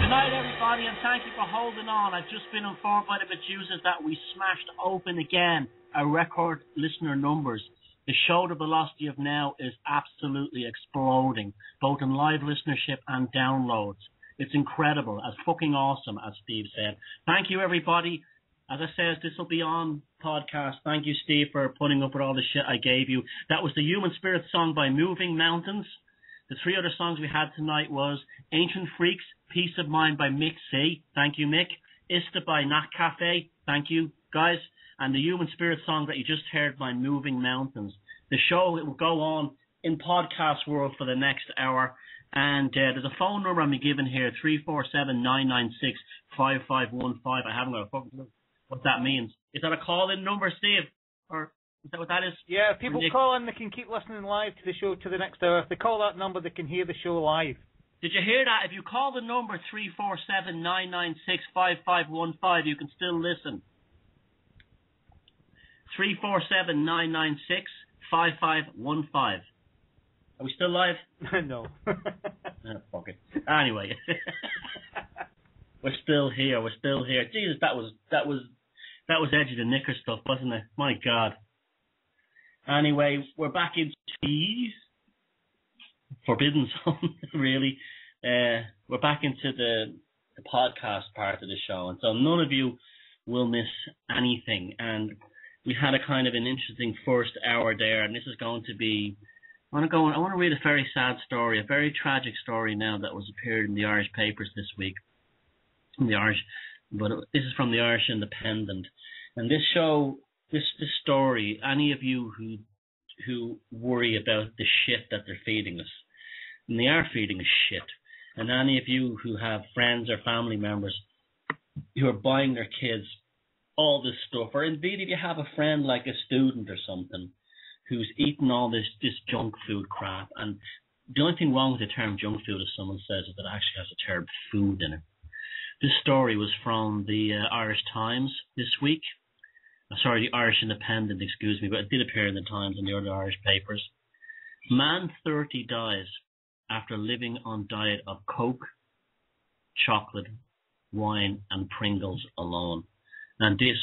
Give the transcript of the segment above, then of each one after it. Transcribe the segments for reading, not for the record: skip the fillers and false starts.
Good night, everybody, and thank you for holding on. I've just been informed by the producers that we smashed open again our record listener numbers. The show, The Velocity of Now, is absolutely exploding, both in live listenership and downloads. It's incredible, as fucking awesome, as Steve said. Thank you, everybody. As I said, this will be on podcast. Thank you, Steve, for putting up with all the shit I gave you. That was the Human Spirit song by Moving Mountains. The three other songs we had tonight was Ancient Freaks, Peace of Mind by Mick C. Thank you, Mick. Ista by Nat Cafe. Thank you, guys. And the Human Spirit song that you just heard by Moving Mountains. The show will go on in podcast world for the next hour. And there's a phone number I'm giving here, 347-996-5515. I haven't got a fucking clue what that means. Is that a call-in number, Steve? Or is that what that is? Yeah, if people call in, they can keep listening live to the show to the next hour. If they call that number, they can hear the show live. Did you hear that? If you call the number 347-996-5515, you can still listen. 347-996-5515. Are we still live? No. Fuck it. Anyway. We're still here. Jesus, that was edgy the knicker stuff, wasn't it? My God. Anyway, we're back into the forbidden zone, really. We're back into the podcast part of the show, and so none of you will miss anything. And we had a kind of an interesting first hour there, and this is going to be. I want to read a very sad story, a very tragic story now that was appeared in the Irish papers this week. But this is from the Irish Independent, and this story. Any of you who worry about the shit that they're feeding us, and they are feeding us shit, and any of you who have friends or family members who are buying their kids all this stuff, or indeed if you have a friend like a student or something who's eating all this junk food crap, and the only thing wrong with the term junk food, as someone says, is that it actually has the term food in it. This story was from the Irish Times this week. Sorry, the Irish Independent, excuse me, but it did appear in the Times and the other Irish papers. Man 30 dies after living on diet of Coke, chocolate, wine, and Pringles alone. And this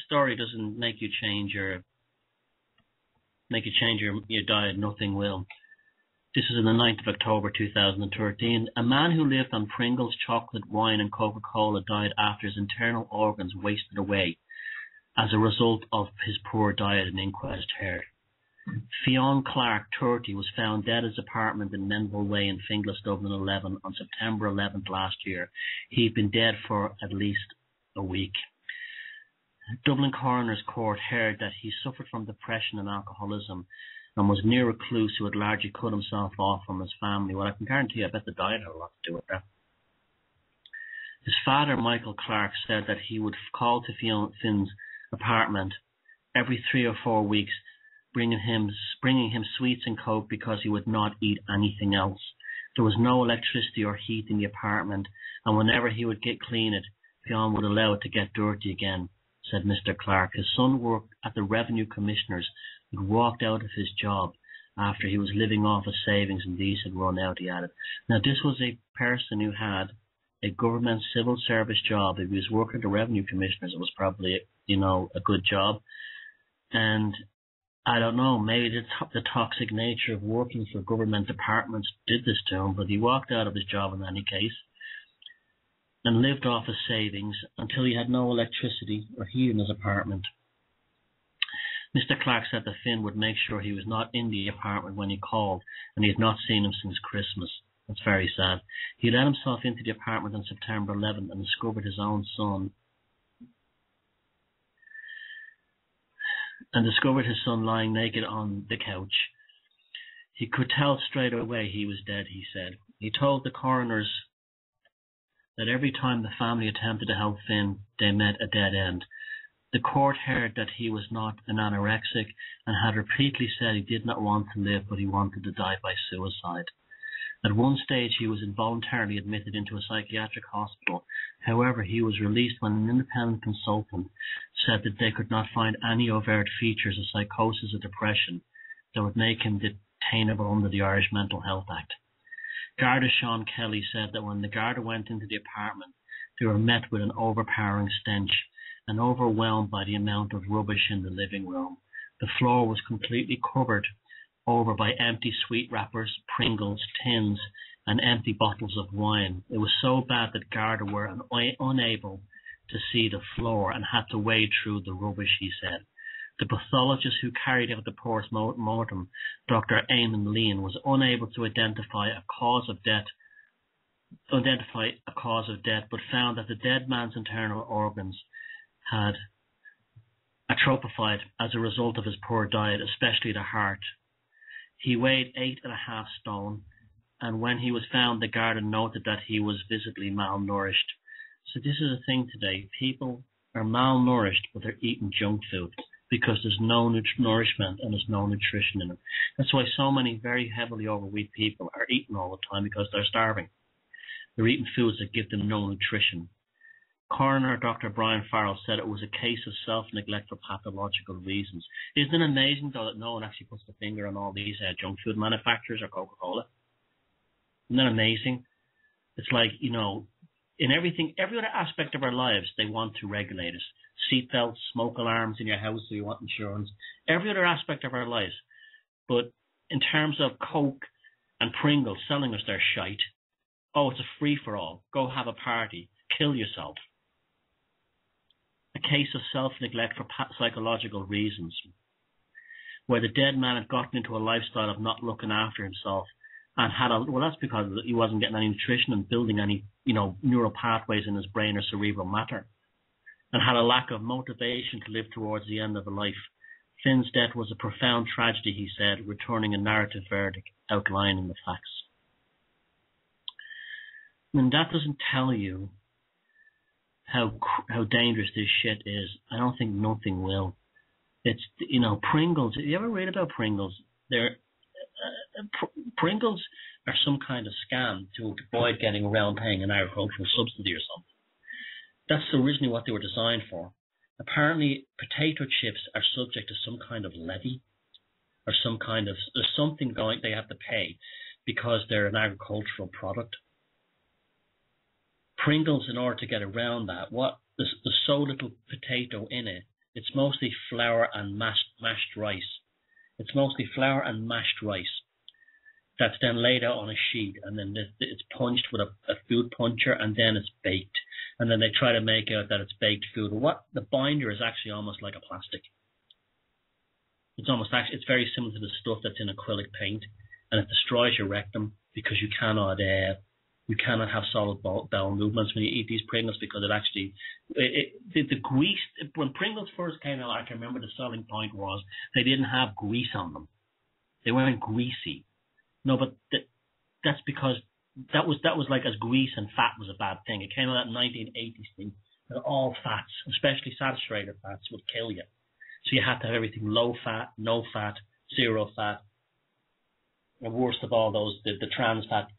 story doesn't make you change your diet, nothing will. This is on the 9th of October 2013. A man who lived on Pringles, chocolate, wine and Coca-Cola died after his internal organs wasted away as a result of his poor diet, an inquest heard. Fionn Clark, 30, was found dead at his apartment in Menville Way in Finglas, Dublin 11 on September 11th last year. He'd been dead for at least a week. Dublin Coroner's Court heard that he suffered from depression and alcoholism and was near a recluse who had largely cut himself off from his family. Well, I can guarantee I bet the diet had a lot to do with that. His father, Michael Clark, said that he would call to Finn's apartment every 3 or 4 weeks, bringing him sweets and Coke because he would not eat anything else. There was no electricity or heat in the apartment, and whenever he would clean it, Fionn would allow it to get dirty again, said Mr. Clark. His son worked at the Revenue Commissioners, who walked out of his job after he was living off his savings and these had run out, he added. Now, this was a person who had a government civil service job. If he was working at the Revenue Commissioners, it was probably, a good job. And I don't know, maybe the toxic nature of working for government departments did this to him, but he walked out of his job in any case and lived off his savings until he had no electricity or heat in his apartment. Mr. Clark said that Finn would make sure he was not in the apartment when he called, and he had not seen him since Christmas. That's very sad. He let himself into the apartment on September 11th and discovered his own son. Lying naked on the couch. He could tell straight away he was dead, he said. He told the coroners that every time the family attempted to help Finn, they met a dead end. The court heard that he was not an anorexic and had repeatedly said he did not want to live, but he wanted to die by suicide. At one stage, he was involuntarily admitted into a psychiatric hospital. However, he was released when an independent consultant said that they could not find any overt features of psychosis or depression that would make him detainable under the Irish Mental Health Act. Garda Sean Kelly said that when the Garda went into the apartment, they were met with an overpowering stench and overwhelmed by the amount of rubbish in the living room. The floor was completely covered over by empty sweet wrappers, Pringles, tins, and empty bottles of wine. It was so bad that Garda were unable to see the floor and had to wade through the rubbish, he said. The pathologist who carried out the post-mortem, Dr. Eamon Lean, was unable to identify a cause of death, but found that the dead man's internal organs had atrophied as a result of his poor diet, especially the heart. He weighed 8.5 stone, and when he was found, the Garda noted that he was visibly malnourished. So this is the thing today. People are malnourished, but they're eating junk food because there's no nourishment and there's no nutrition in it. That's why so many very heavily overweight people are eating all the time, because they're starving. They're eating foods that give them no nutrition. Coroner Dr. Brian Farrell said it was a case of self-neglect for pathological reasons. Isn't it amazing, though, that no one actually puts the finger on all these junk food manufacturers or Coca-Cola? Isn't that amazing? It's like, you know, in every other aspect of our lives, they want to regulate us. Seatbelts, smoke alarms in your house so you want insurance. Every other aspect of our lives. But in terms of Coke and Pringles selling us their shite, oh, it's a free-for-all. Go have a party. Kill yourself. A case of self-neglect for psychological reasons, where the dead man had gotten into a lifestyle of not looking after himself and that's because he wasn't getting any nutrition and building any, neural pathways in his brain or cerebral matter, and had a lack of motivation to live towards the end of a life. Finn's death was a profound tragedy, he said, returning a narrative verdict outlining the facts. I mean, that doesn't tell you how dangerous this shit is. I don't think nothing will. It's, Pringles. Have you ever read about Pringles? Pringles are some kind of scam to avoid getting around paying an agricultural subsidy or something. That's originally what they were designed for. Apparently, potato chips are subject to some kind of levy or there's something going they have to pay because they're an agricultural product. Pringles, in order to get around that, there's so little potato in it. It's mostly flour and mashed rice. It's mostly flour and mashed rice that's then laid out on a sheet, and then it's punched with a food puncher, and then it's baked. And then they try to make out that it's baked food. The binder is actually almost like a plastic. It's very similar to the stuff that's in acrylic paint, and it destroys your rectum because you cannot have solid bowel movements when you eat these Pringles, because the grease, when Pringles first came out, I can remember the selling point was they didn't have grease on them. They weren't greasy. No, but that's because that was like, as grease and fat was a bad thing. It came out in the 1980s thing that all fats, especially saturated fats, would kill you. So you had to have everything low fat, no fat, zero fat, and worst of all those, the trans fats.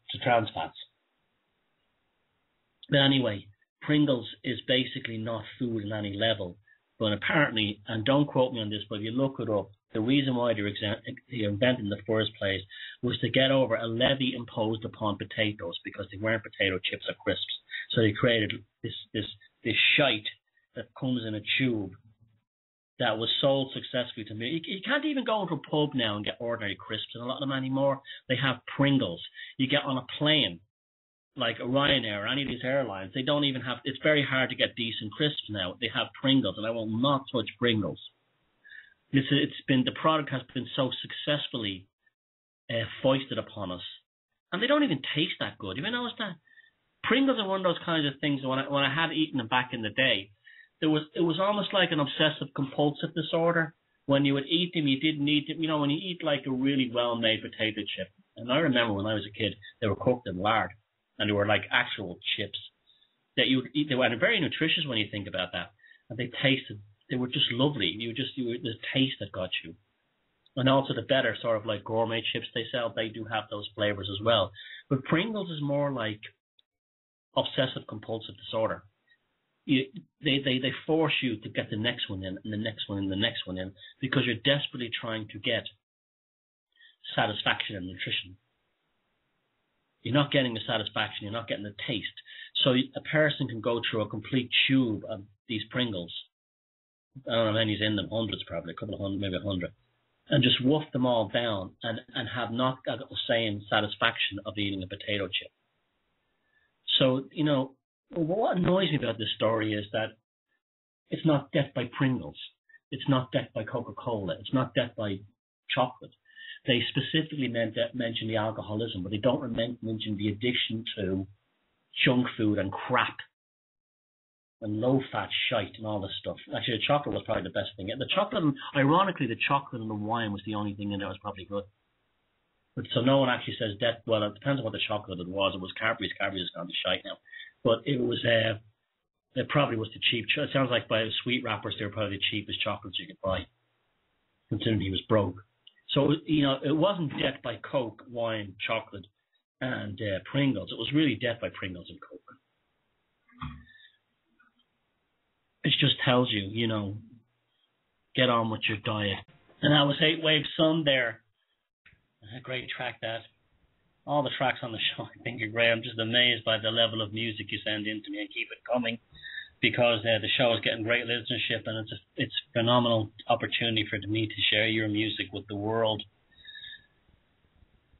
But anyway, Pringles is basically not food in any level. But apparently, and don't quote me on this, but if you look it up, the reason why they invented in the first place was to get over a levy imposed upon potatoes because they weren't potato chips or crisps. So they created this shite that comes in a tube that was sold successfully to me. You can't even go into a pub now and get ordinary crisps, and a lot of them anymore. They have Pringles. You get on a plane, like a Ryanair or any of these airlines, they don't even have, it's very hard to get decent crisps now. They have Pringles, and I will not touch Pringles. The product has been so successfully foisted upon us, and they don't even taste that good. You ever notice that? Pringles are one of those kinds of things, when I had eaten them back in the day, it was almost like an obsessive compulsive disorder. When you would eat them, you didn't need them. When you eat like a really well-made potato chip, and I remember when I was a kid, they were cooked in lard. And they were like actual chips that you would eat. They were very nutritious when you think about that. And they were just lovely. The taste that got you. And also the better sort of like gourmet chips they sell, they do have those flavors as well. But Pringles is more like obsessive compulsive disorder. They force you to get the next one in, and the next one in, the next one in, because you're desperately trying to get satisfaction and nutrition. You're not getting the satisfaction. You're not getting the taste. So a person can go through a complete tube of these Pringles. I don't know how many's in them, hundreds probably, a couple of hundred, maybe 100, and just wolf them all down and have not got the same satisfaction of eating a potato chip. So, you know, what annoys me about this story is that it's not death by Pringles. It's not death by Coca-Cola. It's not death by chocolate. They specifically mention the alcoholism, but they don't mention the addiction to junk food and crap and low-fat shite and all this stuff. Actually, the chocolate was probably the best thing. The chocolate, ironically, the chocolate and the wine was the only thing in there that was probably good. But so no one actually says death. Well, it depends on what the chocolate it was. It was Cadbury's. Cadbury's has gone to shite now. But it was, it probably was the cheap. It sounds like by sweet wrappers, they were probably the cheapest chocolates you could buy, considering he was broke. So, you know, it wasn't death by Coke, wine, chocolate, and Pringles. It was really death by Pringles and Coke. It just tells you, you know, get on with your diet. And that was Eight Wave Sun there. A great track, that. All the tracks on the show, I think, are great. I'm just amazed by the level of music you send in to me, and keep it coming, because the show is getting great listenership, and it's a phenomenal opportunity for me to share your music with the world.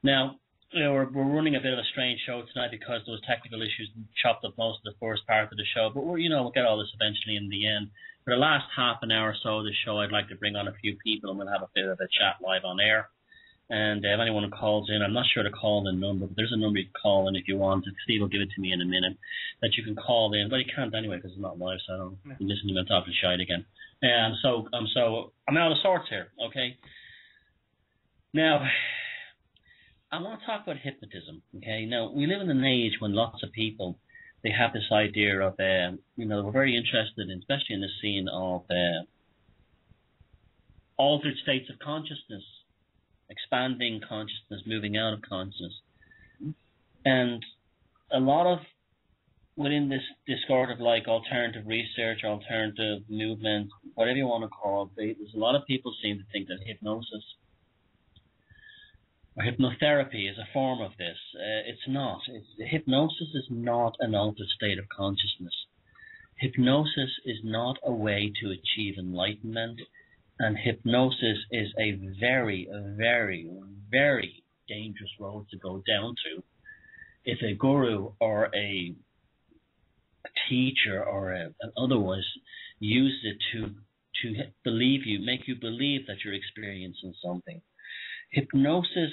Now, you know, we're running a bit of a strange show tonight because those technical issues chopped up most of the first part of the show, but we'll get all this eventually in the end. For the last half an hour or so of the show, I'd like to bring on a few people, and we'll have a bit of a chat live on air. And if anyone calls in, I'm not sure to call the number, but there's a number you can call in if you want. Steve will give it to me in a minute, that you can call in. But you can't anyway because it's not live, so I don't listen to me on top of the shite again. I'm out of sorts here, okay? Now, I want to talk about hypnotism, okay? Now, we live in an age when lots of people, they have this idea of, we're very interested in, especially in the scene of altered states of consciousness, expanding consciousness, moving out of consciousness. And a lot of, within this sort of like alternative research, alternative movement, whatever you want to call it, there's a lot of people seem to think that hypnosis or hypnotherapy is a form of this. It's not. Hypnosis is not an altered state of consciousness. Hypnosis is not a way to achieve enlightenment. And hypnosis is a very, very, very dangerous road to go down to. If a guru or a teacher or an otherwise uses it to make you believe that you're experiencing something. Hypnosis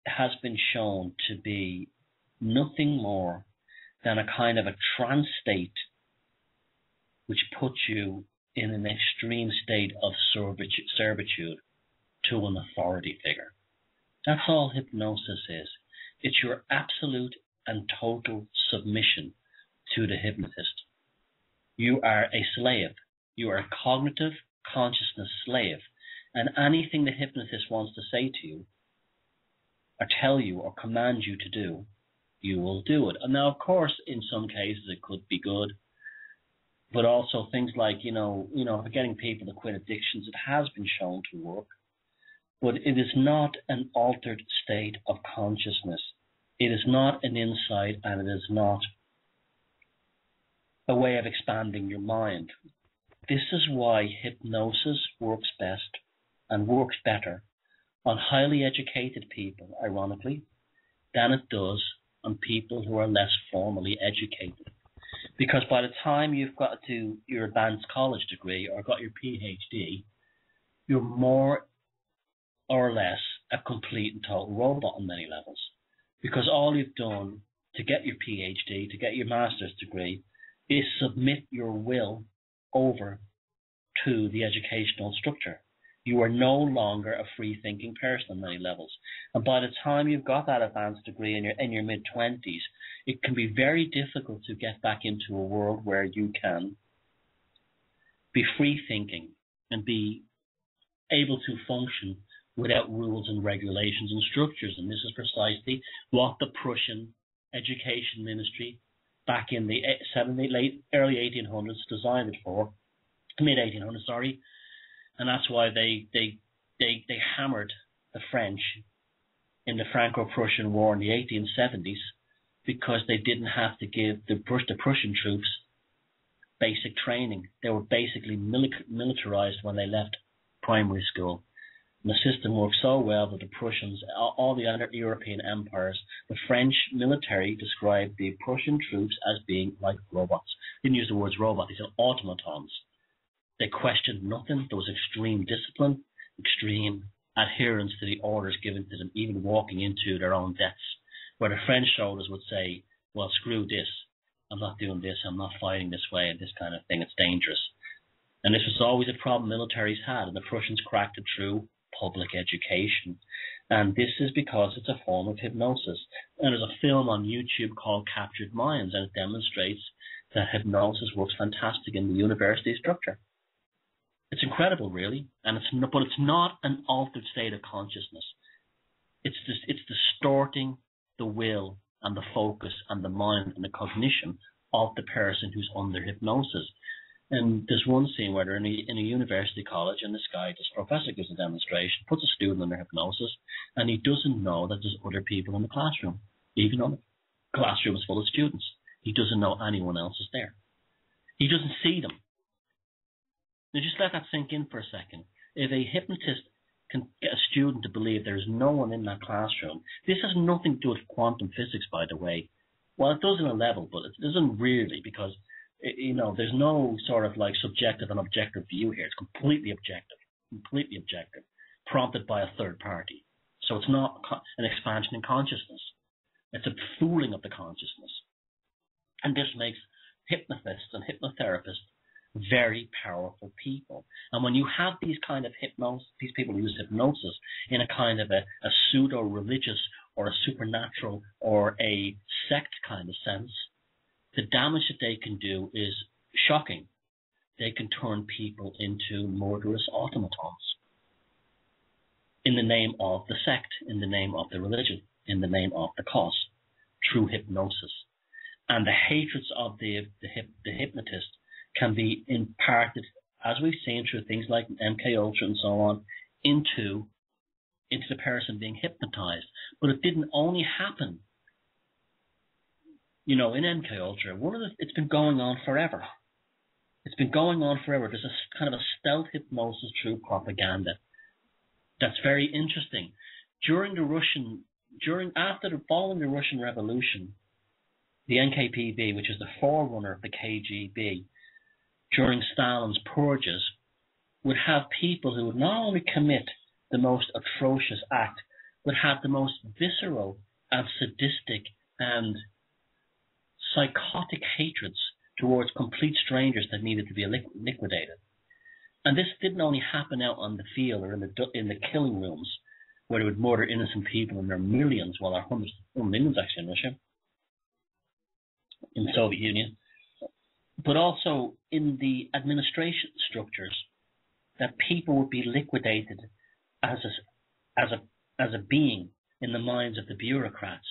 has been shown to be nothing more than a kind of a trance state which puts you in an extreme state of servitude to an authority figure. That's all hypnosis is. It's your absolute and total submission to the hypnotist. You are a slave. You are a cognitive consciousness slave. And anything the hypnotist wants to say to you, or tell you, or command you to do, you will do it. And now, of course, in some cases it could be good, but also things like, for getting people to quit addictions, it has been shown to work. But it is not an altered state of consciousness. It is not an insight, and it is not a way of expanding your mind. This is why hypnosis works best and works better on highly educated people, ironically, than it does on people who are less formally educated. Because by the time you've got to your advanced college degree or got your PhD, you're more or less a complete and total robot on many levels. Because all you've done to get your PhD, to get your master's degree, is submit your will over to the educational structure. You are no longer a free-thinking person on many levels. And by the time you've got that advanced degree in your mid-20s, it can be very difficult to get back into a world where you can be free-thinking and be able to function without rules and regulations and structures. And this is precisely what the Prussian education ministry back in the early 1800s designed it for, mid-1800s, sorry. And that's why they hammered the French in the Franco-Prussian War in the 1870s because they didn't have to give the Prussian troops basic training. They were basically militarized when they left primary school. And the system worked so well that the Prussians, all the other European empires, the French military described the Prussian troops as being like robots. They didn't use the words robot, they said automatons. They questioned nothing. There was extreme discipline, extreme adherence to the orders given to them, even walking into their own deaths, where the French soldiers would say, well, screw this. I'm not doing this. I'm not fighting this way and this kind of thing. It's dangerous. And this was always a problem militaries had, and the Prussians cracked it through public education. And this is because it's a form of hypnosis. And there's a film on YouTube called Captured Minds, and it demonstrates that hypnosis works fantastic in the university structure. It's incredible, really, and but it's not an altered state of consciousness. It's distorting the will and the focus and the mind and the cognition of the person who's under hypnosis. And there's one scene where they're in a university college, and this professor gives a demonstration, puts a student under hypnosis, and he doesn't know that there's other people in the classroom, even though the classroom is full of students. He doesn't know anyone else is there. He doesn't see them. Now just let that sink in for a second. If a hypnotist can get a student to believe there's no one in that classroom, this has nothing to do with quantum physics, by the way. Well, it does on a level, but it doesn't really, because there's no sort of like subjective and objective view here. It's completely objective, prompted by a third party. So it's not an expansion in consciousness. It's a fooling of the consciousness. And this makes hypnotists and hypnotherapists very powerful people. And when you have these kind of these people who use hypnosis in a kind of a pseudo-religious or a supernatural or a sect kind of sense, the damage that they can do is shocking. They can turn people into murderous automatons in the name of the sect, in the name of the religion, in the name of the cause, through hypnosis. And the hatreds of the hypnotist can be imparted, as we've seen through things like MKUltra and so on, into the person being hypnotized. But it didn't only happen, in MKUltra. It's been going on forever. It's been going on forever. There's a kind of a stealth hypnosis through propaganda. That's very interesting. Following the Russian Revolution, the NKPD, which is the forerunner of the KGB, during Stalin's purges, would have people who would not only commit the most atrocious act, but have the most visceral and sadistic and psychotic hatreds towards complete strangers that needed to be liquidated. And this didn't only happen out on the field or in the killing rooms, where they would murder innocent people in their millions, while there are hundreds of millions actually in Russia, in the Soviet Union, but also in the administration structures, that people would be liquidated as a being in the minds of the bureaucrats.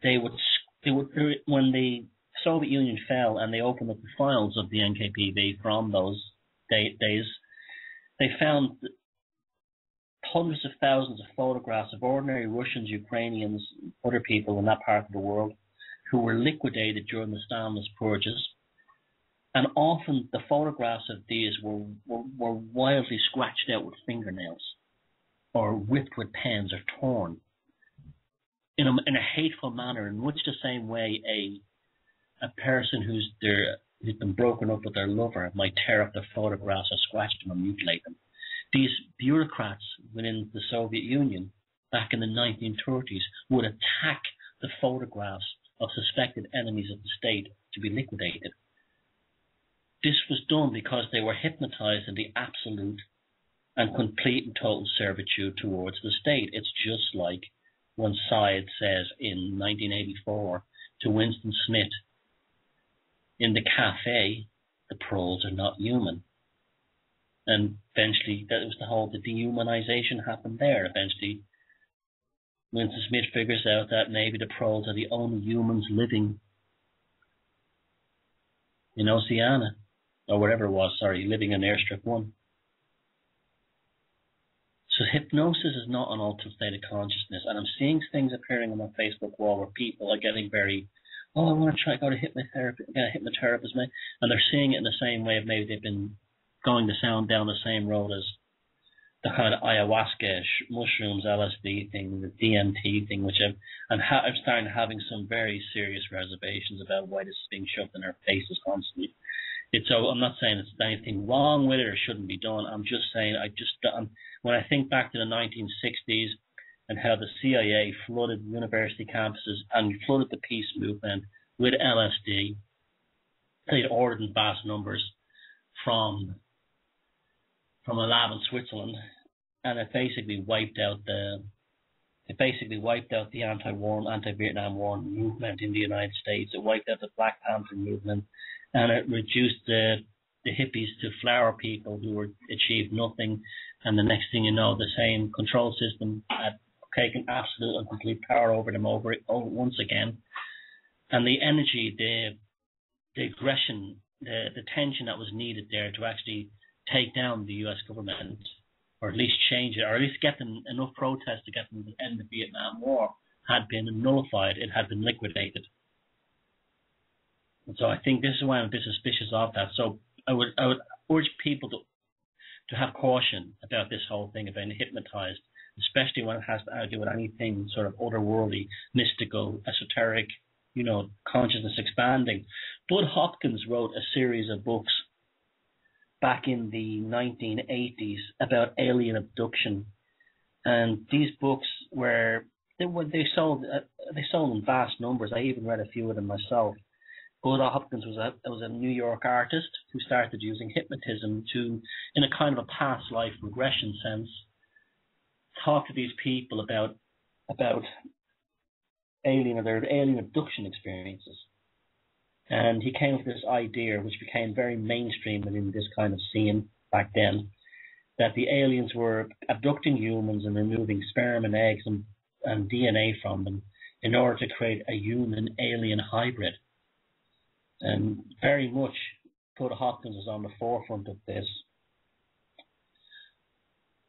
They would when the Soviet Union fell and they opened up the files of the NKPD from those days, they found hundreds of thousands of photographs of ordinary Russians, Ukrainians, other people in that part of the world who were liquidated during the Stalinist purges. And often the photographs of these were wildly scratched out with fingernails or whipped with pens or torn in a hateful manner, in much the same way a person who's been broken up with their lover might tear up their photographs or scratch them or mutilate them. These bureaucrats within the Soviet Union back in the 1930s would attack the photographs of suspected enemies of the state to be liquidated. This was done because they were hypnotized in the absolute and complete and total servitude towards the state. It's just like when Syed says in 1984 to Winston Smith in the cafe, the proles are not human. And eventually, that was the dehumanization happened there. Eventually, Winston Smith figures out that maybe the proles are the only humans living in Oceania, or whatever it was, living in Airstrip 1. So hypnosis is not an altered state of consciousness, and I'm seeing things appearing on my Facebook wall where people are getting very, I want to try go to hypnotherapist, mate, and they're seeing it in the same way of maybe they've been going down the same road as the kind of ayahuasca, mushrooms, LSD thing, the DMT thing, which I'm starting having some very serious reservations about why this is being shoved in our faces constantly. So I'm not saying there's anything wrong with it or shouldn't be done. I'm just saying when I think back to the 1960s and how the CIA flooded university campuses and flooded the peace movement with LSD, they'd ordered in vast numbers from a lab in Switzerland, and it basically wiped out the anti-Vietnam War movement in the United States. It wiped out the Black Panther movement, and it reduced the hippies to flower people who achieved nothing. And the next thing you know, the same control system had taken absolute and complete power over them once again. And the energy, the aggression, the tension that was needed there to actually take down the U.S. government, or at least change it, or at least get them enough protests to get them to end the Vietnam War, had been nullified. It had been liquidated. And so I think this is why I'm a bit suspicious of that. So I would urge people to have caution about this whole thing of being hypnotized, especially when it has to do with anything sort of otherworldly, mystical, esoteric, consciousness expanding. Bud Hopkins wrote a series of books back in the 1980s about alien abduction, and these books they sold in vast numbers. I even read a few of them myself. Bud Hopkins was a New York artist who started using hypnotism to, in a kind of a past life regression sense, talk to these people about alien abduction experiences. And he came up with this idea, which became very mainstream within this kind of scene back then, that the aliens were abducting humans and removing sperm and eggs and DNA from them in order to create a human-alien hybrid. And very much Bud Hopkins was on the forefront of this.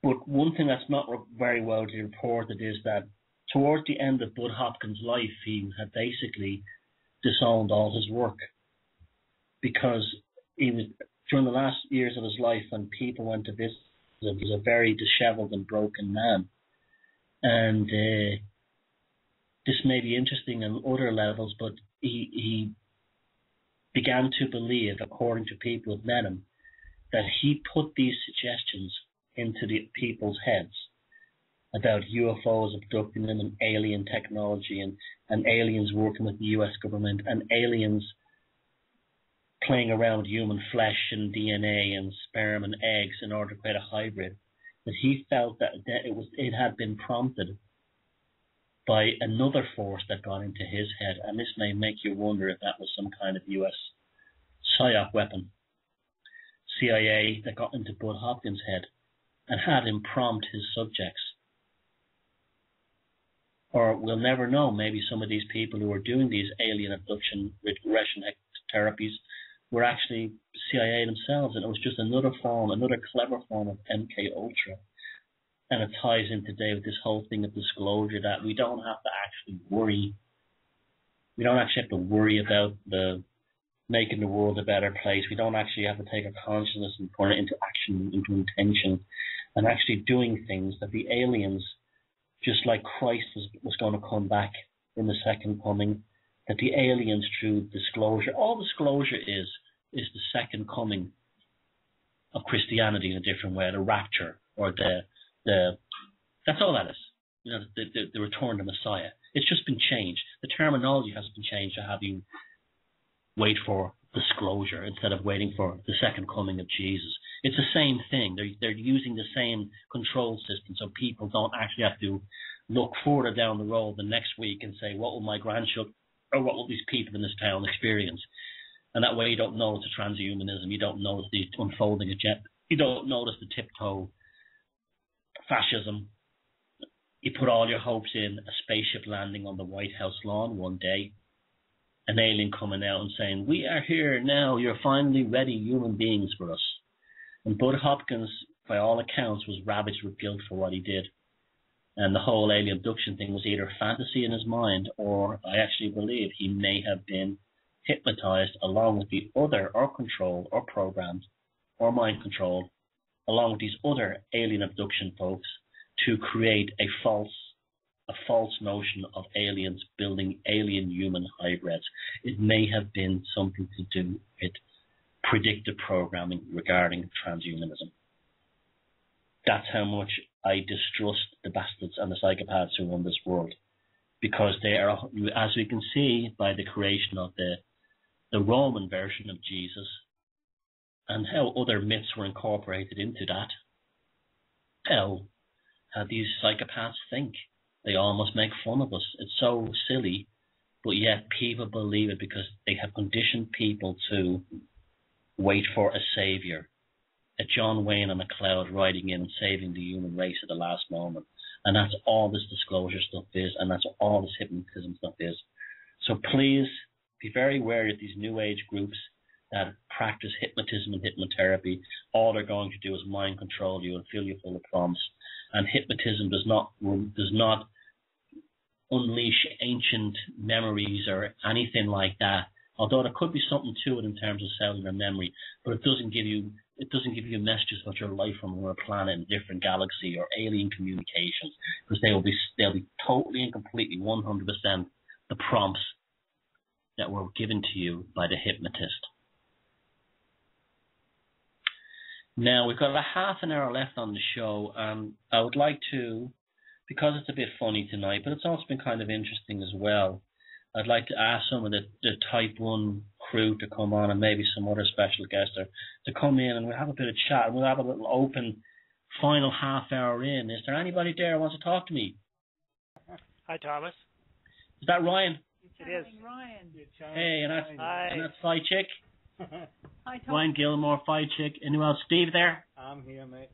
But one thing that's not very well reported is that towards the end of Bud Hopkins' life, he had basically disowned all his work, because he was, during the last years of his life, when people went to visit him, he was a very disheveled and broken man. And this may be interesting on other levels, but he began to believe, according to people who've met him, that he put these suggestions into the people's heads about UFOs abducting them and alien technology and aliens working with the US government and aliens playing around with human flesh and DNA and sperm and eggs in order to create a hybrid, that he felt that it had been prompted by another force that got into his head. And this may make you wonder if that was some kind of US psyop weapon, CIA, that got into Bud Hopkins' head and had him prompt his subjects. Or we'll never know, maybe some of these people who were doing these alien abduction regression therapies were actually CIA themselves, and it was just another clever form of MK Ultra. And it ties in today with this whole thing of disclosure, that we don't have to actually worry. We don't actually have to worry about making the world a better place. We don't actually have to take our consciousness and put it into action, into intention, and actually doing things that the aliens, just like Christ was going to come back in the second coming, that the aliens, through disclosure, all disclosure is the second coming of Christianity in a different way, the rapture, or that's all that is. The return to Messiah. It's just been changed. The terminology has been changed to have you wait for disclosure instead of waiting for the second coming of Jesus. It's the same thing. They're using the same control system, so people don't actually have to look further down the road the next week and say, what will my grandchildren or what will these people in this town experience? And that way you don't notice the transhumanism, you don't notice the unfolding agenda, you don't notice the tiptoe fascism. You put all your hopes in a spaceship landing on the White House lawn one day, an alien coming out and saying, we are here now, you're finally ready human beings for us. And Bud Hopkins by all accounts, was ravaged with guilt for what he did. And the whole alien abduction thing was either fantasy in his mind, or I actually believe he may have been hypnotized along with the other, or controlled, or programmed, or mind controlled, along with these other alien abduction folks to create a false notion of aliens building alien human hybrids. It may have been something to do with predictive programming regarding transhumanism. That's how much I distrust the bastards and the psychopaths who run this world, because they are, as we can see by the creation of the Roman version of Jesus and how other myths were incorporated into that, how these psychopaths think. They almost make fun of us. It's so silly, but yet people believe it because they have conditioned people to wait for a savior, a John Wayne on a cloud riding in and saving the human race at the last moment. And that's all this disclosure stuff is, and that's all this hypnotism stuff is. So please be very wary of these new age groups that practice hypnotism and hypnotherapy. All they're going to do is mind control you and fill you full of promise. And hypnotism does not unleash ancient memories or anything like that. Although there could be something to it in terms of cellular memory, but it doesn't give you messages about your life from another planet in a different galaxy or alien communications, because they'll be totally and completely 100% the prompts that were given to you by the hypnotist. Now, we've got a half an hour left on the show, and I would like to, because it's a bit funny tonight, but it's also been kind of interesting as well, I'd like to ask some of the Type 1 crew to come on, and maybe some other special guests to come in, and we'll have a bit of chat, and we'll have a little open final half hour in. Is there anybody there who wants to talk to me? Hi, Thomas. Is that Ryan? It is. Ryan. Hey, and that's Fi Chick. Hi, Tom. Ryan Gilmore, Fi Chick. Anyone else? Steve there? I'm here, mate.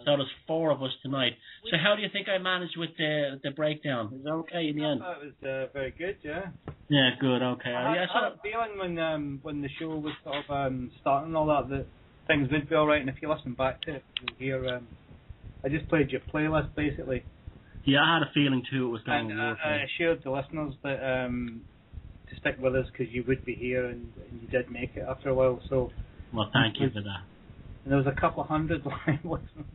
So there's four of us tonight. So how do you think I managed with the breakdown? Is that okay in the end? That was very good, yeah. Yeah, good, okay. I had a feeling when the show was sort of starting and all that things would be alright, and if you listen back to it, you'll hear, I just played your playlist, basically. Yeah, I had a feeling too it was going to work. I assured the listeners that to stick with us, because you would be here, and you did make it after a while, so... Well, thank you for that. And there was a couple of hundred live listeners.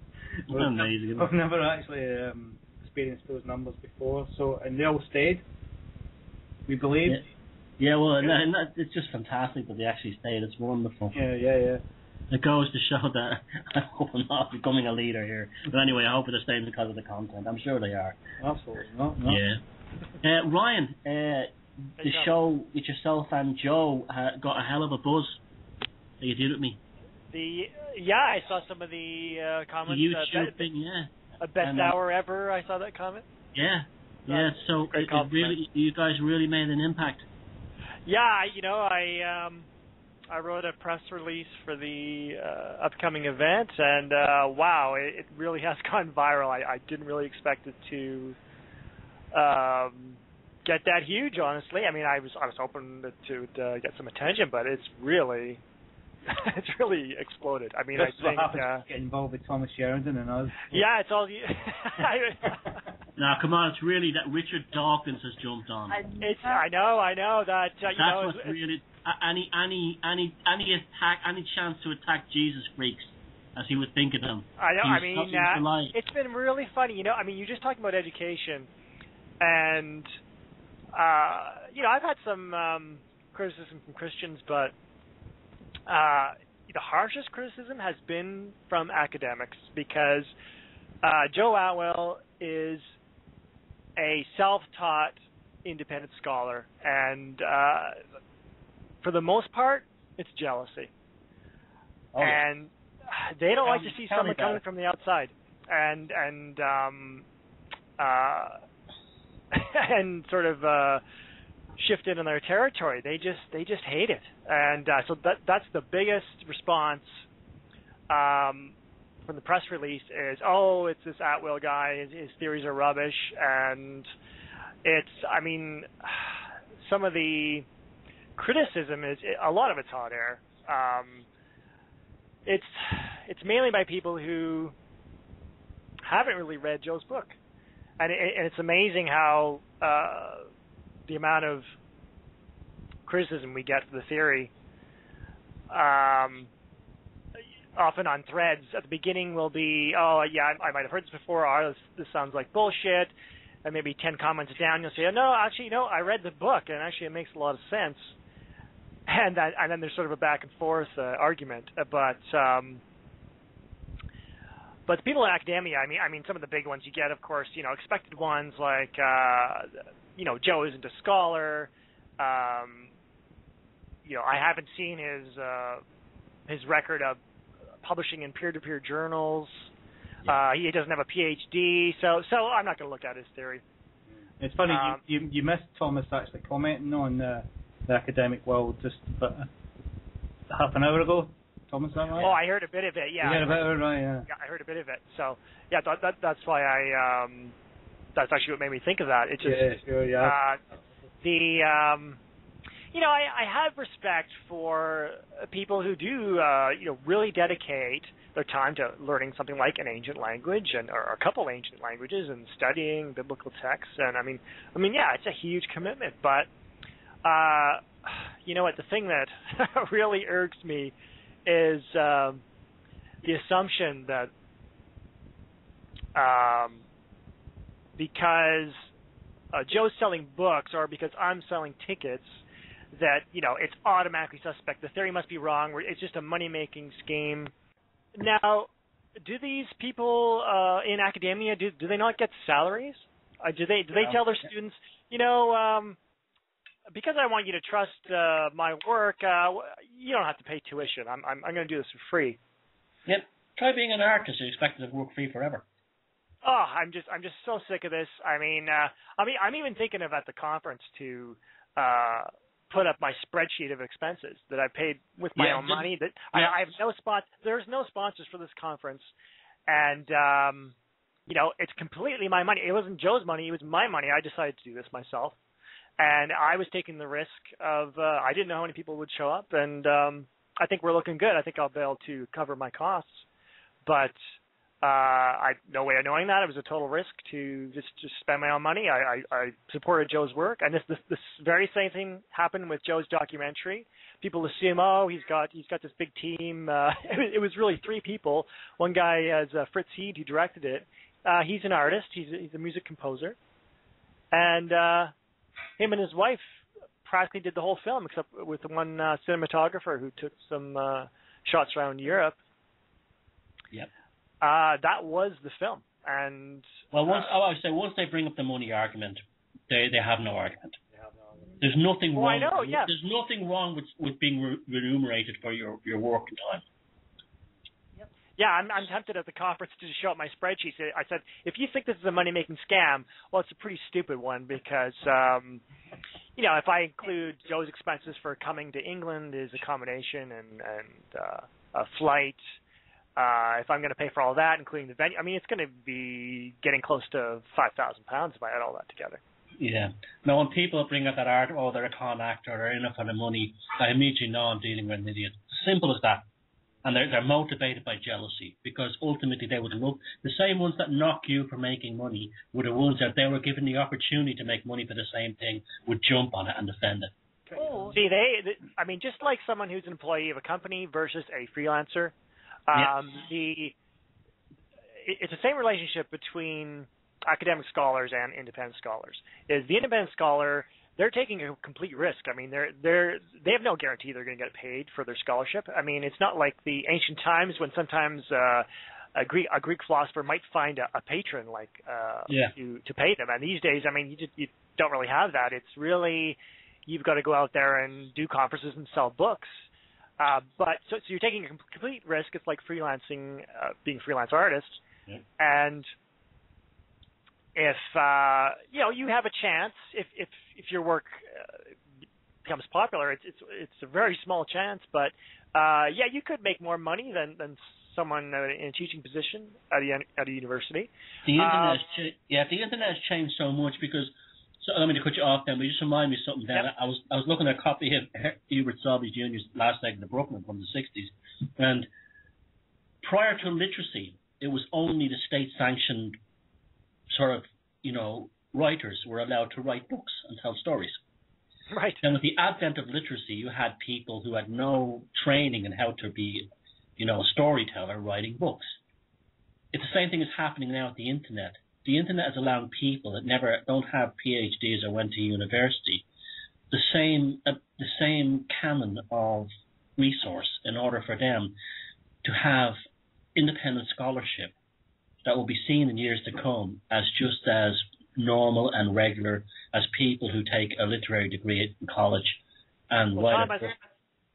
Amazing. I've never actually experienced those numbers before, so, and they all stayed, we believe. Yeah, well, and it's just fantastic that they actually stayed. It's wonderful. Yeah. It goes to show that I hope I'm not becoming a leader here. But anyway, I hope they're staying because of the content. I'm sure they are. Absolutely not. Yeah. Ryan, the show with yourself and Joe got a hell of a buzz that you did with me. I saw some of the comments. The YouTube thing, yeah. A best hour ever. I saw that comment. Yeah. So it really, you guys really made an impact. Yeah, I wrote a press release for the upcoming event, and wow, it really has gone viral. I didn't really expect it to get that huge, honestly. I mean, I was hoping to get some attention, but it's really exploded. I mean, I think get involved with Thomas Sheridan and us. Yeah, it's all. Now, come on, it's really that Richard Dawkins has jumped on. I know that. That's what's really any attack, any chance to attack Jesus freaks, as he would think of them. I know. I mean, it's been really funny. I mean, you're just talking about education, and I've had some criticism from Christians, but the harshest criticism has been from academics, because Joe Atwell is a self-taught independent scholar, and for the most part, it's jealousy. Oh, and they don't like to see someone coming from the outside and and sort of shift in on their territory. They just hate it, and so that's the biggest response from the press release is, oh, it's this Atwell guy, his theories are rubbish, and some of the criticism is, a lot of it's hot air. it's mainly by people who haven't really read Joe's book, and it's amazing how the amount of criticism we get for the theory. Often on threads at the beginning will be, oh yeah, I might have heard this before, or this sounds like bullshit, and maybe 10 comments down you'll say, oh, no, actually, no, I read the book, and actually it makes a lot of sense, and then there's sort of a back and forth argument, but the people in academia, I mean, some of the big ones you get, of course, expected ones like, Joe isn't a scholar, I haven't seen his record of publishing in peer-to-peer journals. He doesn't have a PhD, so I'm not going to look at his theory. It's funny, you missed Thomas actually commenting on the academic world just about half an hour ago. Thomas, is that right? Oh, I heard a bit of it, yeah. You heard a bit of it, right, yeah. Yeah, I heard a bit of it. So, yeah, that's why that's actually what made me think of that. It just, yeah, sure, yeah. I have respect for people who do, really dedicate their time to learning something like an ancient language or a couple ancient languages and studying biblical texts. And I mean, yeah, it's a huge commitment. But you know what? The thing that really irks me is the assumption that because Joe's selling books or because I'm selling tickets, that it's automatically suspect. The theory must be wrong. It's just a money-making scheme. Now, do these people in academia do they not get salaries? Do they tell their students, because I want you to trust my work, you don't have to pay tuition. I'm going to do this for free. Yep. Try being an artist. You're expected to work free forever. Oh, I'm just so sick of this. I mean, I'm even thinking of at the conference to put up my spreadsheet of expenses that I paid with my own money. That I have no spot. There's no sponsors for this conference, and it's completely my money. It wasn't Joe's money. It was my money. I decided to do this myself, and I was taking the risk of. I didn't know how many people would show up, and I think we're looking good. I think I'll be able to cover my costs, but. I no way of knowing that. It was a total risk to just spend my own money. I supported Joe's work, and this very same thing happened with Joe's documentary. People assume, oh, he's got this big team. It was really 3 people. One guy is Fritz Heed, who directed it. He's an artist. He's a music composer, and him and his wife practically did the whole film, except with one cinematographer who took some shots around Europe. Yep. That was the film, and once they bring up the money argument, they have no argument. There's nothing wrong. I know, yeah. There's nothing wrong with being remunerated for your work and time. Yep. Yeah, I'm tempted at the conference to show up my spreadsheet. I said, if you think this is a money-making scam, well, it's a pretty stupid one because, if I include Joe's expenses for coming to England, his accommodation and a flight. If I'm going to pay for all that, including the venue, it's going to be getting close to £5,000 if I add all that together. Yeah. Now, when people bring up that art, oh, they're a con actor, they're in it for the money, I immediately know I'm dealing with an idiot. Simple as that. And they're motivated by jealousy because ultimately they would look, the same ones that knock you for making money were the ones that they were given the opportunity to make money for the same thing would jump on it and defend it. Oh. See, just like someone who's an employee of a company versus a freelancer. It's the same relationship between academic scholars and independent scholars. Is the independent scholar, they're taking a complete risk. They have no guarantee they're going to get paid for their scholarship. It's not like the ancient times when sometimes a Greek philosopher might find a patron to pay them. And these days, you don't really have that. It's really you've got to go out there and do conferences and sell books. But so you're taking a complete risk. It's like freelancing, being a freelance artist, and if you have a chance, if your work becomes popular, it's a very small chance, but you could make more money than someone in a teaching position at a university. The internet has changed so much because. So I don't mean to cut you off then, but you just remind me of something there. Yep. I was looking at a copy of Hubert Selby Jr.'s last night in the Brooklyn from the 60s, and prior to literacy, it was only the state-sanctioned sort of, writers were allowed to write books and tell stories. Right. And with the advent of literacy, you had people who had no training in how to be, a storyteller writing books. It's the same thing is happening now with the internet. The internet is allowing people that don't have PhDs or went to university the same canon of resource in order for them to have independent scholarship that will be seen in years to come as just as normal and regular as people who take a literary degree in college and write a book.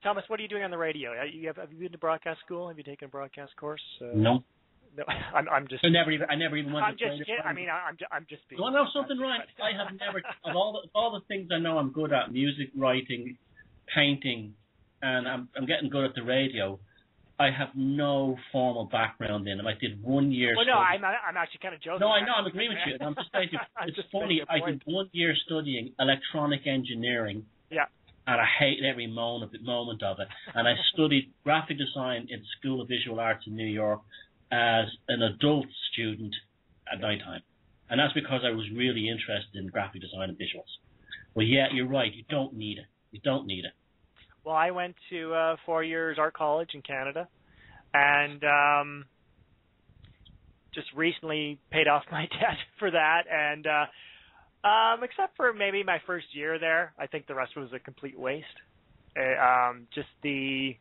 Thomas, what are you doing on the radio? Have you been to broadcast school? Have you taken a broadcast course? No. No, I'm just. I never even went I'm to. just kidding. I mean, I'm just being. You know something, right? I have never of all the things I know I'm good at: music, writing, painting, and I'm getting good at the radio. I have no formal background in them. I did 1 year. Well, no, I'm actually kind of joking. No, I know. I'm agreeing with you. I'm just saying it's funny. I did 1 year studying electronic engineering. Yeah. And I hated every moment of it. And I studied graphic design in School of Visual Arts in New York as an adult student at night time. And that's because I was really interested in graphic design and visuals. Well, yeah, you're right. You don't need it. You don't need it. Well, I went to 4 years art college in Canada, and just recently paid off my debt for that. And except for maybe my first year there, I think the rest was a complete waste. Just the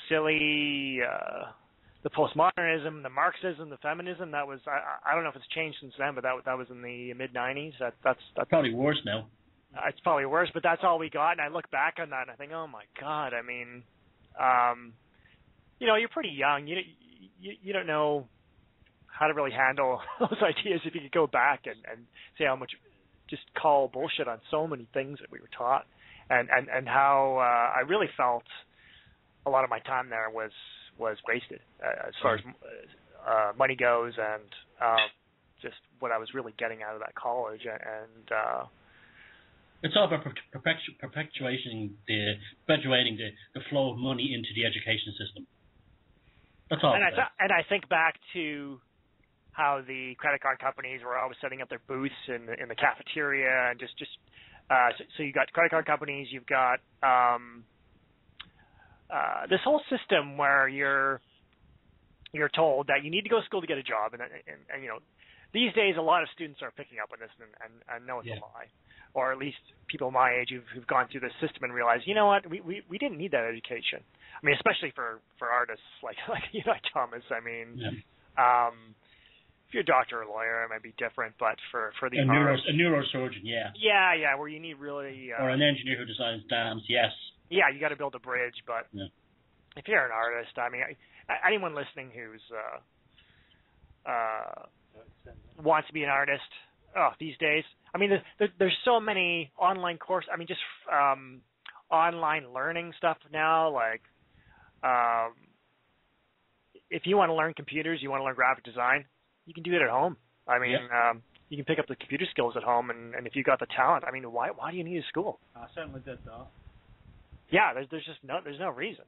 silly, the postmodernism, the Marxism, the feminism. That was I don't know if it's changed since then, but that was in the mid '90s. That's probably worse now. It's probably worse, but that's all we got. And I look back on that and I think, oh my God. I mean, you're pretty young. You don't know how to really handle those ideas if you could go back and say how much just call bullshit on so many things that we were taught, and how I really felt a lot of my time there was wasted as far as money goes, and just what I was really getting out of that college. And it's all about perpetuating the flow of money into the education system. That's all. And I think back to how the credit card companies were always setting up their booths in the cafeteria, and just so you got credit card companies, you've got this whole system where you're told that you need to go to school to get a job, and these days a lot of students are picking up on this and know it's a lie. Or at least people my age who've gone through this system and realized, you know what, we didn't need that education. I mean, especially for artists like Thomas. I mean, if you're a doctor or a lawyer, it might be different, but for the a neurosurgeon, yeah, where you need really or an engineer who designs dams, yes. Yeah, you got to build a bridge, but if you're an artist, I mean, anyone listening who's wants to be an artist, these days. I mean, there's so many online courses. I mean, just online learning stuff now. Like, if you want to learn computers, you want to learn graphic design, you can do it at home. I mean, you can pick up the computer skills at home, and if you got the talent, I mean, why do you need a school? I certainly did that. Yeah, there's just no reason.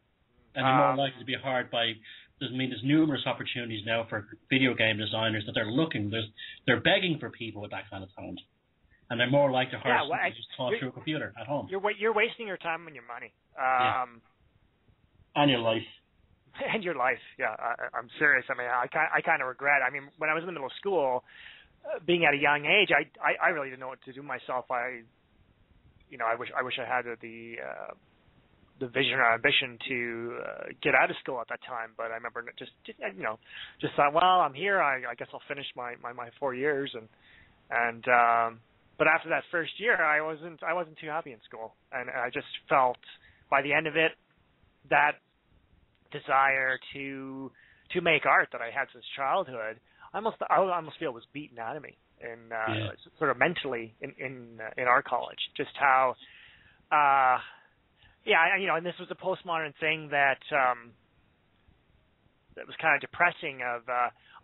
And you're more likely to be hired by. There's numerous opportunities now for video game designers that they're begging for people with that kind of talent, and they're more likely to hire someone who just taught through a computer at home. You're wasting your time and your money. And your life. And your life, yeah. I'm serious. I mean, I kind of regret. I mean, when I was in the middle of school, being at a young age, I really didn't know what to do myself. I wish I had the vision or ambition to get out of school at that time, but I remember just thought, well, I'm here. I guess I'll finish my 4 years, and but after that first year, I wasn't too happy in school, and I just felt by the end of it that desire to make art that I had since childhood, I almost feel was beaten out of me, and sort of mentally in art college. Just how. And this was a postmodern thing that was kind of depressing.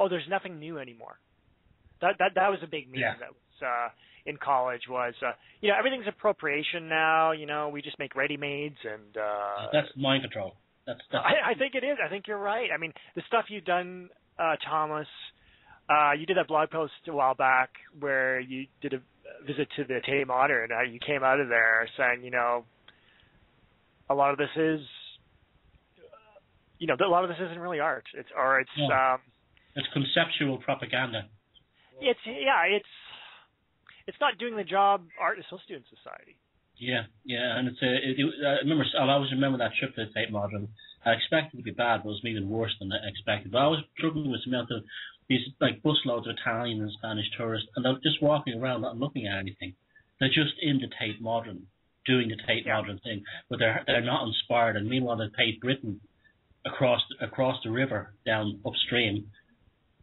There's nothing new anymore. That was a big meme that was in college. Was everything's appropriation now. We just make ready-mades, and that's mind control. That's I think it is. I think you're right. I mean, the stuff you've done, Thomas. You did that blog post a while back where you did a visit to the Tate Modern. You came out of there saying, a lot of this is, a lot of this isn't really art. It's conceptual propaganda. It's not doing the job art is supposed to do in society. Yeah, and I'll always remember that trip to the Tate Modern. I expected it to be bad, but it was even worse than I expected. But I was struggling with some of these like busloads of Italian and Spanish tourists, and they're just walking around not looking at anything. They're just in the Tate Modern, doing the Tate Modern thing, but they're not inspired. And meanwhile, the Tate Britain across the river down upstream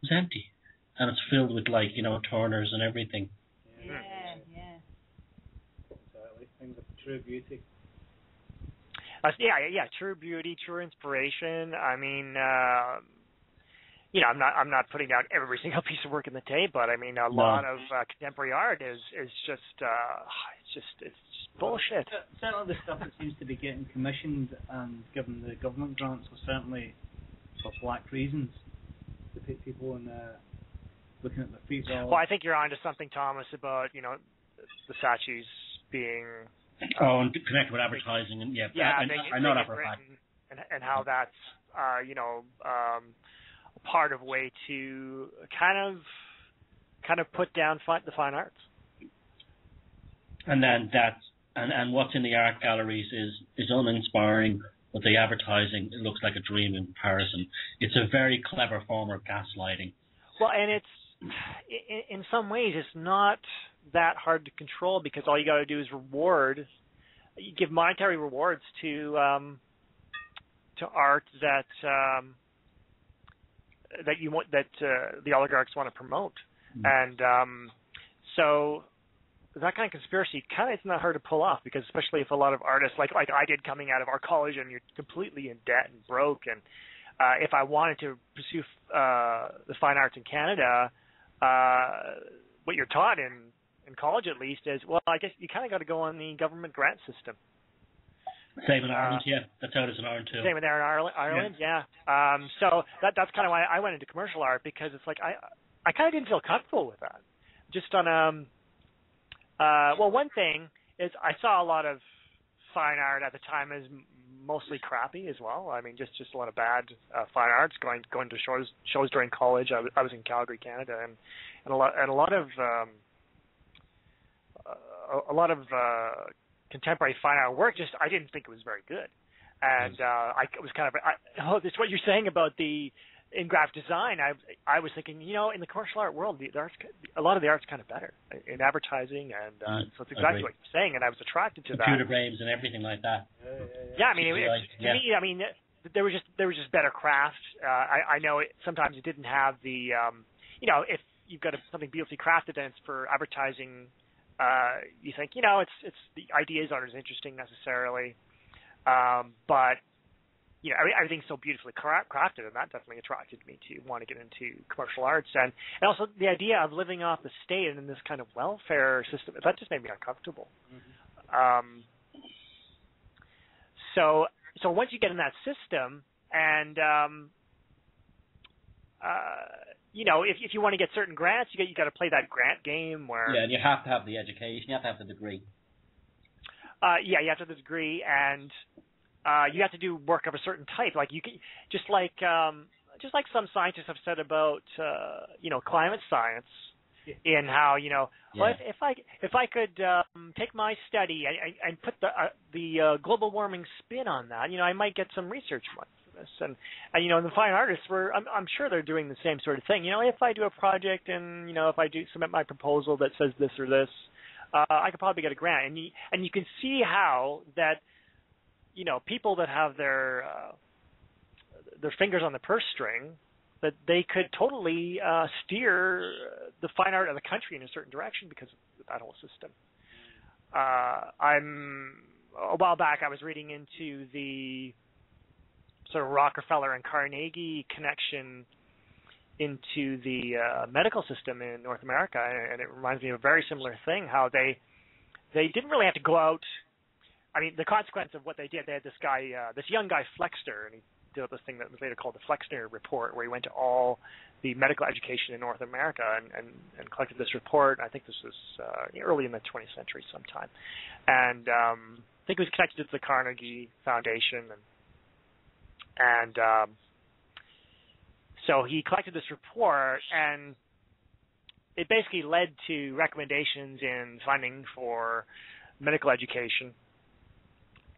is empty, and it's filled with Turners and everything. Yeah. Exactly, things of true beauty. True beauty, true inspiration. I mean, I'm not putting down every single piece of work in the Tate, but I mean, a lot of contemporary art is just it's just bullshit. Certainly, the stuff that seems to be getting commissioned and given the government grants was certainly for black reasons. To put people in looking at the feet. Well, I think you're onto something, Thomas, about the statues being. And connected with advertising and I know that for a fact. And how that's part of a way to kind of put down the fine arts. And then and what's in the art galleries is uninspiring, but the advertising, it looks like a dream in comparison. It's a very clever form of gaslighting. Well, and it's in some ways it's not that hard to control because all you got to do is give monetary rewards to art that the oligarchs want to promote, and so that kind of conspiracy is not hard to pull off because especially if a lot of artists like I did coming out of our college and you're completely in debt and broke, and if I wanted to pursue the fine arts in Canada, what you're taught in college at least is, well, I guess you kind of got to go on the government grant system. Same in Ireland, that's how it is in Ireland too. Same in there in Ireland, yeah. So that's kind of why I went into commercial art because it's like I kind of didn't feel comfortable with that. Just on one thing is I saw a lot of fine art at the time as mostly crappy as well. I mean, just a lot of bad fine arts going to shows during college. I was in Calgary, Canada, and a lot of contemporary fine art work. Just I didn't think it was very good, and I was kind of it's what you're saying about the in graphic design. I was thinking, in the commercial art world, a lot of the art's kind of better in advertising, and so it's exactly what you're saying, and I was attracted to computer frames and everything like that. Yeah, I mean, to me, I mean, there was just better craft. I know sometimes it didn't have the, if you've got something beautifully crafted and it's for advertising, you think, it's the ideas aren't as interesting necessarily, but everything's so beautifully crafted, and that definitely attracted me to want to get into commercial arts, and also the idea of living off the state and in this kind of welfare system, that just made me uncomfortable. Mm-hmm. So once you get in that system, and if you want to get certain grants, you got to play that grant game where and you have to have the education, you have to have the degree. You have to have the degree, and you have to do work of a certain type. Like you can, just like some scientists have said about climate science, in how well, if I could take my study and put the global warming spin on that, I might get some research money for this. And the fine artists I'm sure they're doing the same sort of thing. If I do a project and if I do submit my proposal that says this or this, I could probably get a grant. And you can see how that people that have their fingers on the purse string, that they could totally steer the fine art of the country in a certain direction because of that whole system. A while back I was reading into the sort of Rockefeller and Carnegie connection into the medical system in North America, and it reminds me of a very similar thing, how they didn't really have to go out I mean, the consequence of what they did, they had this guy, this young guy, Flexner, and he did this thing that was later called the Flexner Report, where he went to all the medical education in North America and collected this report. I think this was early in the 20th century sometime. And I think it was connected to the Carnegie Foundation. And so he collected this report, and it basically led to recommendations in funding for medical education.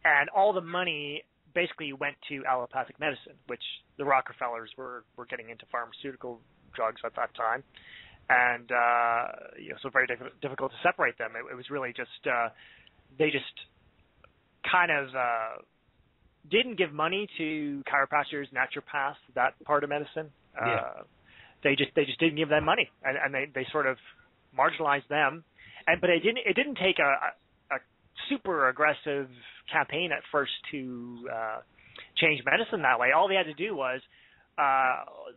And all the money basically went to allopathic medicine, which the Rockefellers were getting into pharmaceutical drugs at that time. And, so very difficult to separate them. It was really just, they just kind of didn't give money to chiropractors, naturopaths, that part of medicine. They just didn't give them money, and they sort of marginalized them. But it didn't take a super aggressive campaign at first to change medicine that way. All they had to do was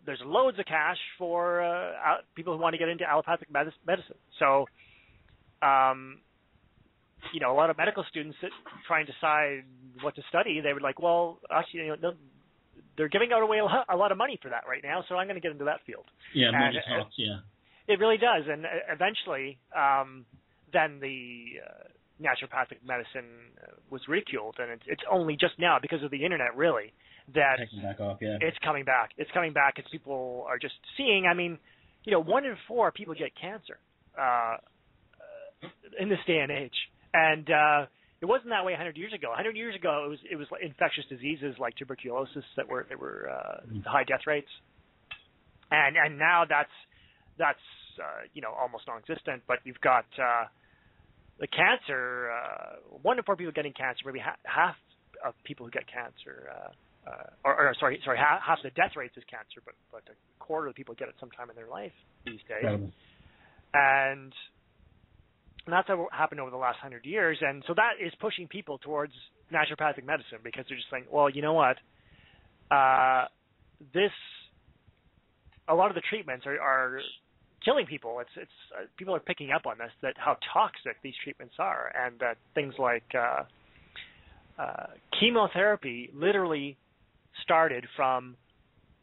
there's loads of cash for people who want to get into allopathic medicine. So, a lot of medical students trying to decide what to study, they were like, well, actually, they're giving away a lot of money for that right now, so I'm going to get into that field. Yeah, money talks, yeah. It really does, and eventually, then the naturopathic medicine was ridiculed, and it's only just now, because of the internet, really, that taking back off, yeah. It's coming back. It's coming back as people are just seeing. I mean, 1 in 4 people get cancer in this day and age, and it wasn't that way 100 years ago. 100 years ago, it was like infectious diseases like tuberculosis that were high death rates, and now that's almost non-existent. But you've got the cancer. 1 in 4 people getting cancer. Maybe half of people who get cancer, half the death rates is cancer, but a quarter of the people get it sometime in their life these days. And that's what happened over the last 100 years, and so that is pushing people towards naturopathic medicine, because they're just saying, well, you know what, a lot of the treatments are killing people. It's people are picking up on this, that how toxic these treatments are, and that things like chemotherapy literally started from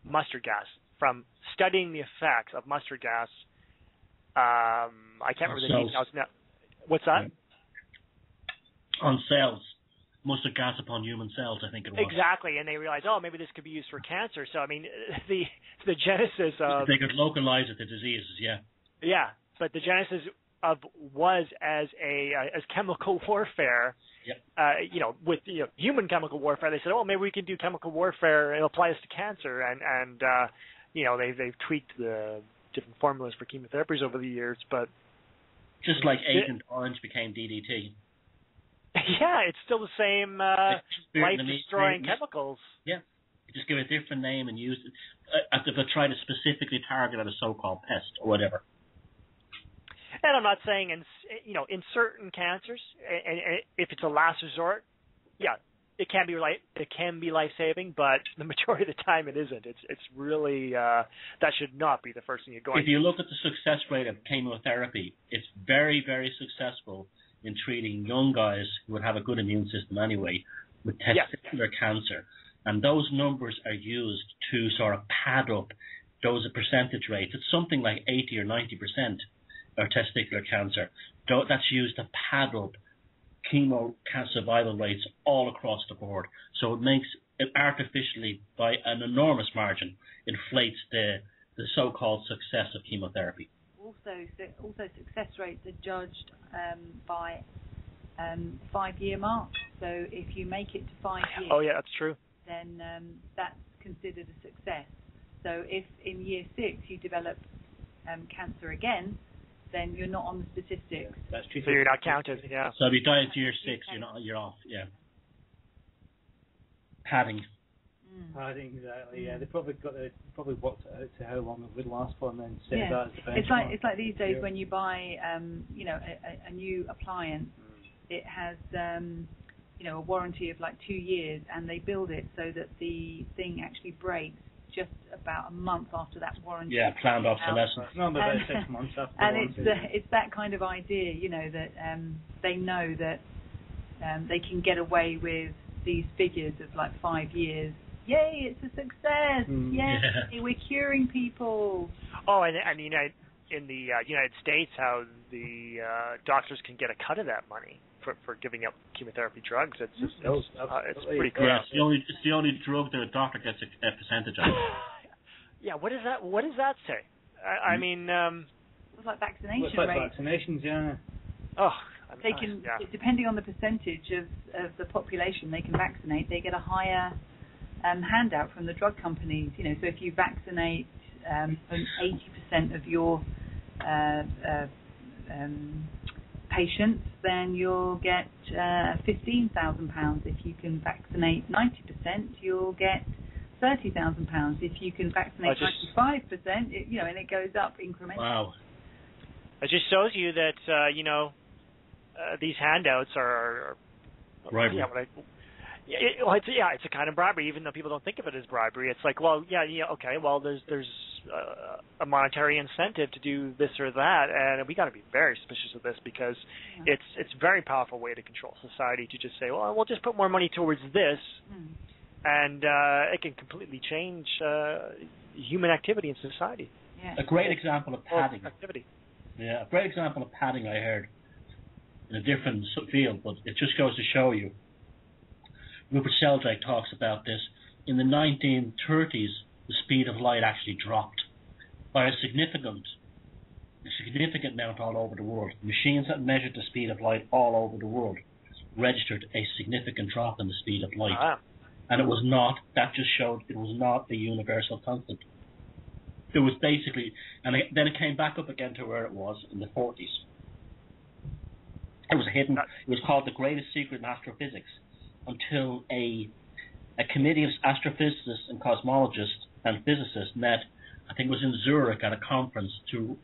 mustard gas, from studying the effects of mustard gas. I can't remember the details now. What's that? On cells. Mustard gas upon human cells, I think it was. Exactly, and they realized, maybe this could be used for cancer. So, I mean, the genesis of... They could localize it to diseases, yeah. Yeah, but the genesis was as chemical warfare. Yep. With human chemical warfare. They said, maybe we can do chemical warfare and apply this to cancer, and they've tweaked the different formulas for chemotherapies over the years, but... Just like Agent Orange became DDT. Yeah, it's still the same life-destroying chemicals. Yeah, just give it a different name and use it as if they try to specifically target a so-called pest or whatever. And I'm not saying in certain cancers, and if it's a last resort, yeah, it can be life-saving, but the majority of the time it isn't. It's really that should not be the first thing you're going. If you look at the success rate of chemotherapy, it's very, very successful in treating young guys who would have a good immune system anyway with testicular cancer. And those numbers are used to sort of pad up those percentage rates. It's something like 80 or 90% of testicular cancer. That's used to pad up chemo survival rates all across the board. So it makes it artificially, by an enormous margin, inflates the so-called success of chemotherapy. Also success rates are judged by 5-year mark. So if you make it to 5 years, that's true. Then that's considered a success. So if in year 6 you develop cancer again, then you're not on the statistics. That's true. So you're not counted. Yeah. So if you die at year 6, you're off. Yeah. Padding. Padding, exactly. Yeah, they probably worked it out to how long it would last for, and then set that as the benchmark. It's like these days when you buy a new appliance, it has a warranty of like 2 years, and they build it so that the thing actually breaks just about a month after that warranty. Yeah, planned obsolescence. No, about 6 months after. And it's that kind of idea, that they know that they can get away with these figures of like 5 years. Yay, it's a success! Yay, we're curing people. Oh, and in the United States, how the doctors can get a cut of that money for giving up chemotherapy drugs. It's pretty cool. Yeah, it's the only drug that a doctor gets a percentage of. Yeah, what does that say? I mean, it's like vaccination it's like rates. vaccinations, yeah. Oh, they can, depending on the percentage of the population they can vaccinate, they get a higher handout from the drug companies. You know, so if you vaccinate 80% of your patients, then you'll get £15,000. If you can vaccinate 90%, you'll get £30,000. If you can vaccinate 95%, and it goes up incrementally. Wow. It just shows you that these handouts are bribery. It's a kind of bribery, even though people don't think of it as bribery. It's like, well, okay, well, there's a monetary incentive to do this or that, and we got to be very suspicious of this because it's a very powerful way to control society to just say, well, we'll just put more money towards this, and it can completely change human activity in society. Yeah. A great example of padding. Activity. Yeah, a great example of padding I heard in a different field, but it just goes to show you. Rupert Sheldrake talks about this. In the 1930s, the speed of light actually dropped by a significant amount all over the world. Machines that measured the speed of light all over the world registered a significant drop in the speed of light. And that just showed it was not a universal constant. It was basically, and then it came back up again to where it was in the 40s. It was called the greatest secret in astrophysics, until a committee of astrophysicists and cosmologists and physicists met, I think it was in Zurich at a conference, to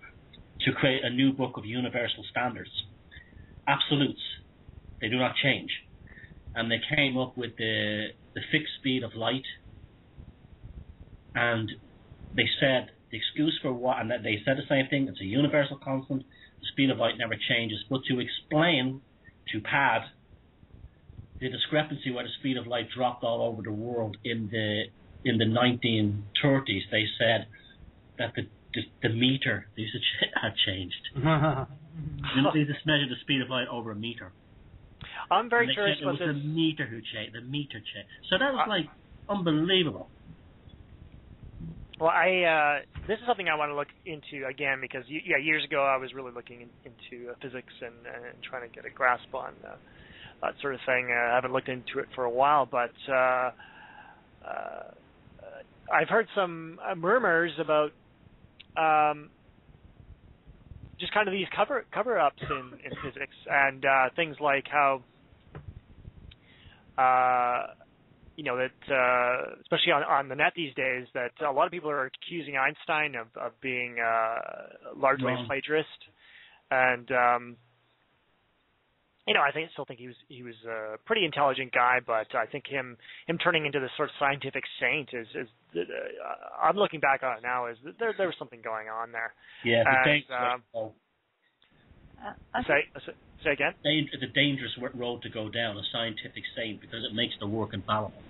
create a new book of universal standards. Absolutes. They do not change. And they came up with the fixed speed of light, and they said the excuse for what, and they said the same thing, it's a universal constant, the speed of light never changes, but to explain, to pad the discrepancy where the speed of light dropped all over the world in the 1930s, they said that the meter had changed. They just measured the speed of light over a meter. I'm very curious about this. It was the meter who changed. The meter changed. So that was like unbelievable. Well, this is something I want to look into again because years ago I was really looking into physics and trying to get a grasp on that sort of thing. I haven't looked into it for a while, but I've heard some murmurs about just kind of these cover-ups in physics and things like how that especially on the net these days, that a lot of people are accusing Einstein of being largely a plagiarist, and I still think he was a pretty intelligent guy, but I think him turning into this sort of scientific saint is I'm looking back on it now, is that there was something going on there. Yeah, say again? It's a dangerous road to go down, a scientific saint, because it makes the work infallible.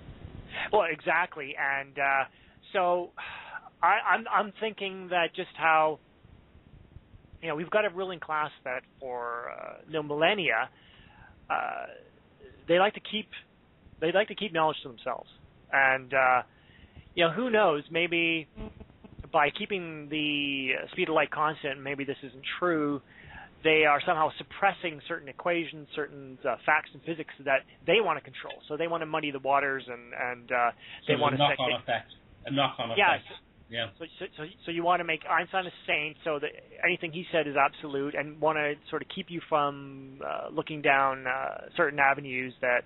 Well, exactly, and so I'm thinking that just how we've got a ruling class that for millennia they like to keep knowledge to themselves, and who knows, maybe by keeping the speed of light constant, maybe this isn't true. They are somehow suppressing certain equations, certain facts in physics that they want to control. So they want to muddy the waters, and they want to say a knock-on effect. Yeah. So you want to make Einstein a saint, so that anything he said is absolute, and want to sort of keep you from looking down certain avenues that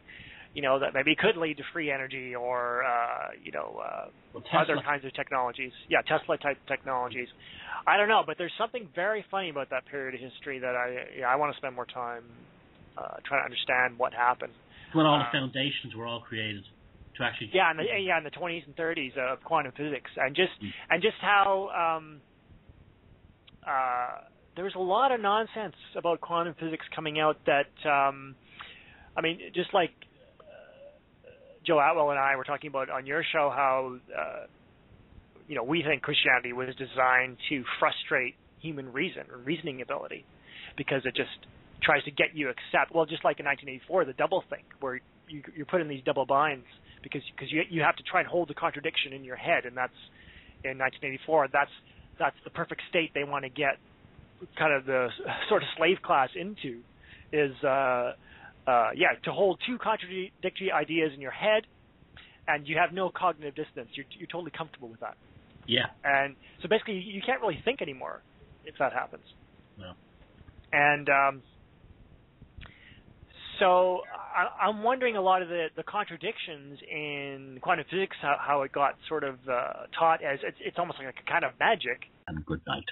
that maybe could lead to free energy or other kinds of technologies. Yeah, Tesla-type technologies. I don't know, but there's something very funny about that period of history that I want to spend more time trying to understand what happened. When all the foundations were all created to actually. In the 20s and 30s of quantum physics, and just how there was a lot of nonsense about quantum physics coming out that I mean, just like Joe Atwell and I were talking about on your show, how we think Christianity was designed to frustrate human reason or reasoning ability, because it just tries to get you accept. Well, just like in 1984, the doublethink, where you're put in these double binds because you have to try and hold the contradiction in your head, and that's in 1984. That's the perfect state they want to get kind of the sort of slave class into, is to hold two contradictory ideas in your head, and you have no cognitive dissonance. You're totally comfortable with that. Yeah. And so basically, you can't really think anymore if that happens. No. And so I'm wondering a lot of the contradictions in quantum physics, how it got sort of taught as it's almost like a kind of magic. And good night.